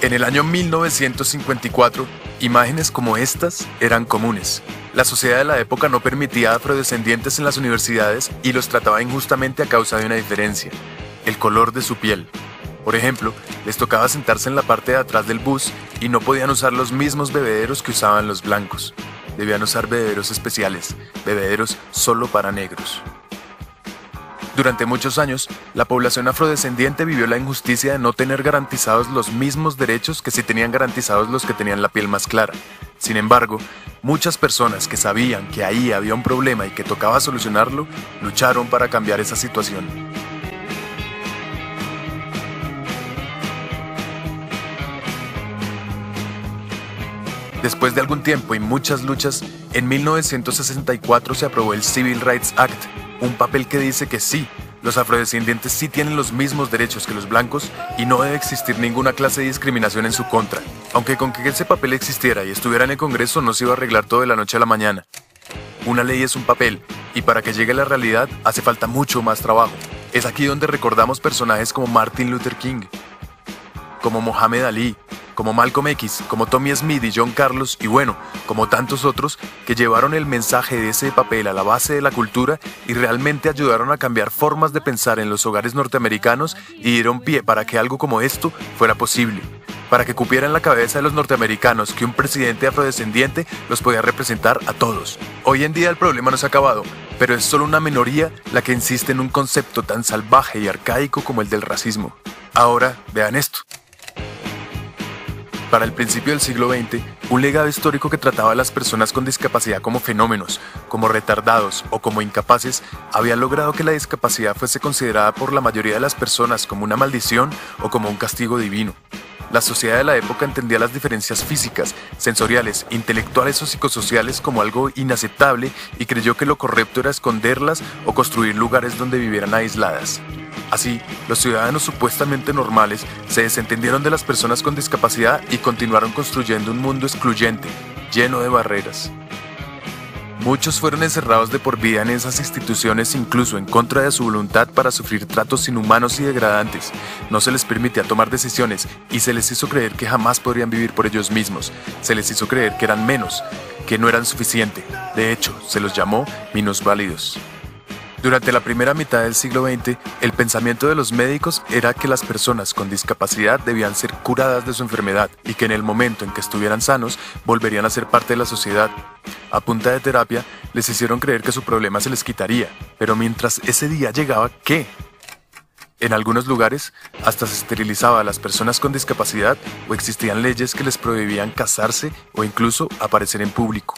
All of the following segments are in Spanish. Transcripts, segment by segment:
En el año 1954, imágenes como estas eran comunes. La sociedad de la época no permitía a afrodescendientes en las universidades y los trataba injustamente a causa de una diferencia: el color de su piel. Por ejemplo, les tocaba sentarse en la parte de atrás del bus y no podían usar los mismos bebederos que usaban los blancos. Debían usar bebederos especiales, bebederos solo para negros. Durante muchos años, la población afrodescendiente vivió la injusticia de no tener garantizados los mismos derechos que sí tenían garantizados los que tenían la piel más clara. Sin embargo, muchas personas que sabían que ahí había un problema y que tocaba solucionarlo, lucharon para cambiar esa situación. Después de algún tiempo y muchas luchas, en 1964 se aprobó el Civil Rights Act, un papel que dice que sí, los afrodescendientes sí tienen los mismos derechos que los blancos y no debe existir ninguna clase de discriminación en su contra. Aunque con que ese papel existiera y estuviera en el Congreso no se iba a arreglar todo de la noche a la mañana. Una ley es un papel, y para que llegue a la realidad hace falta mucho más trabajo. Es aquí donde recordamos personajes como Martin Luther King, como Mohamed Ali, como Malcolm X, como Tommy Smith y John Carlos, y bueno, como tantos otros que llevaron el mensaje de ese papel a la base de la cultura y realmente ayudaron a cambiar formas de pensar en los hogares norteamericanos y dieron pie para que algo como esto fuera posible, para que cupiera en la cabeza de los norteamericanos que un presidente afrodescendiente los podía representar a todos. Hoy en día el problema no se ha acabado, pero es solo una minoría la que insiste en un concepto tan salvaje y arcaico como el del racismo. Ahora, vean esto. Para el principio del siglo XX, un legado histórico que trataba a las personas con discapacidad como fenómenos, como retardados o como incapaces, había logrado que la discapacidad fuese considerada por la mayoría de las personas como una maldición o como un castigo divino. La sociedad de la época entendía las diferencias físicas, sensoriales, intelectuales o psicosociales como algo inaceptable y creyó que lo correcto era esconderlas o construir lugares donde vivieran aisladas. Así, los ciudadanos supuestamente normales se desentendieron de las personas con discapacidad y continuaron construyendo un mundo excluyente, lleno de barreras. Muchos fueron encerrados de por vida en esas instituciones, incluso en contra de su voluntad, para sufrir tratos inhumanos y degradantes. No se les permitía tomar decisiones y se les hizo creer que jamás podrían vivir por ellos mismos. Se les hizo creer que eran menos, que no eran suficiente. De hecho, se los llamó minusválidos. Durante la primera mitad del siglo XX, el pensamiento de los médicos era que las personas con discapacidad debían ser curadas de su enfermedad y que en el momento en que estuvieran sanos, volverían a ser parte de la sociedad. A punta de terapia, les hicieron creer que su problema se les quitaría, pero mientras ese día llegaba, ¿qué? En algunos lugares, hasta se esterilizaba a las personas con discapacidad o existían leyes que les prohibían casarse o incluso aparecer en público.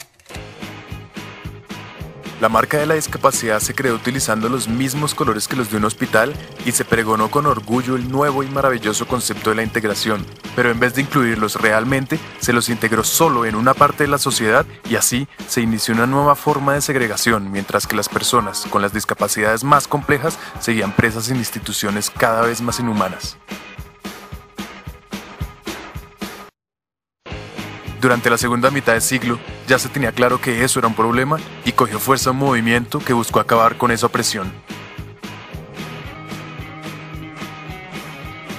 La marca de la discapacidad se creó utilizando los mismos colores que los de un hospital y se pregonó con orgullo el nuevo y maravilloso concepto de la integración, pero en vez de incluirlos realmente, se los integró solo en una parte de la sociedad y así se inició una nueva forma de segregación, mientras que las personas con las discapacidades más complejas seguían presas en instituciones cada vez más inhumanas. Durante la segunda mitad del siglo, ya se tenía claro que eso era un problema y cogió fuerza un movimiento que buscó acabar con esa opresión.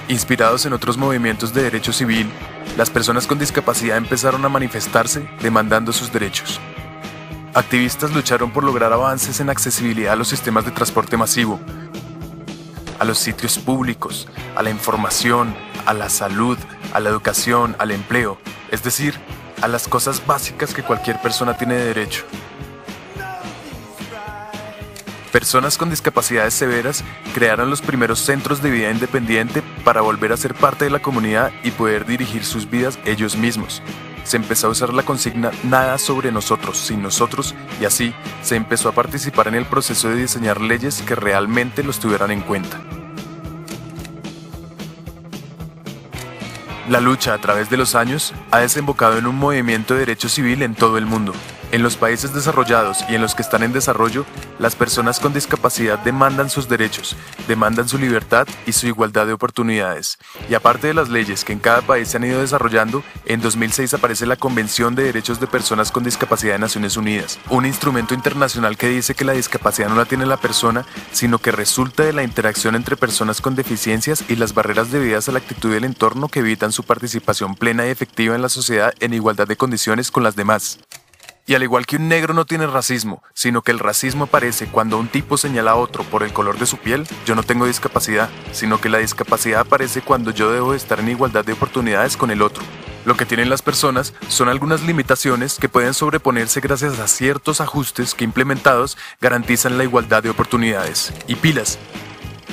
Inspirados en otros movimientos de derecho civil, las personas con discapacidad empezaron a manifestarse demandando sus derechos. Activistas lucharon por lograr avances en accesibilidad a los sistemas de transporte masivo, a los sitios públicos, a la información, a la salud, a la educación, al empleo, es decir, a las cosas básicas que cualquier persona tiene derecho. Personas con discapacidades severas crearon los primeros centros de vida independiente para volver a ser parte de la comunidad y poder dirigir sus vidas ellos mismos. Se empezó a usar la consigna "nada sobre nosotros, sin nosotros", y así se empezó a participar en el proceso de diseñar leyes que realmente los tuvieran en cuenta. La lucha a través de los años ha desembocado en un movimiento de derecho civil en todo el mundo. En los países desarrollados y en los que están en desarrollo, las personas con discapacidad demandan sus derechos, demandan su libertad y su igualdad de oportunidades. Y aparte de las leyes que en cada país se han ido desarrollando, en 2006 aparece la Convención de Derechos de Personas con Discapacidad de Naciones Unidas, un instrumento internacional que dice que la discapacidad no la tiene la persona, sino que resulta de la interacción entre personas con deficiencias y las barreras debidas a la actitud del entorno que evitan su participación plena y efectiva en la sociedad en igualdad de condiciones con las demás. Y al igual que un negro no tiene racismo, sino que el racismo aparece cuando un tipo señala a otro por el color de su piel, yo no tengo discapacidad, sino que la discapacidad aparece cuando yo debo de estar en igualdad de oportunidades con el otro. Lo que tienen las personas son algunas limitaciones que pueden sobreponerse gracias a ciertos ajustes que implementados garantizan la igualdad de oportunidades. Y pilas,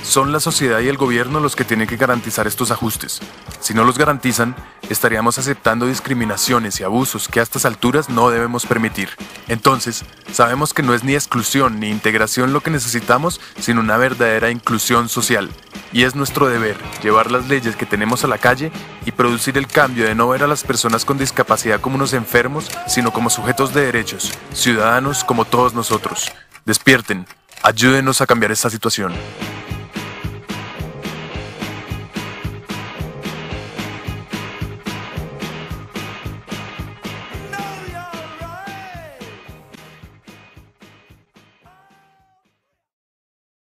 son la sociedad y el gobierno los que tienen que garantizar estos ajustes. Si no los garantizan, estaríamos aceptando discriminaciones y abusos que a estas alturas no debemos permitir. Entonces, sabemos que no es ni exclusión ni integración lo que necesitamos, sino una verdadera inclusión social. Y es nuestro deber llevar las leyes que tenemos a la calle y producir el cambio de no ver a las personas con discapacidad como unos enfermos, sino como sujetos de derechos, ciudadanos como todos nosotros. Despierten, ayúdenos a cambiar esta situación.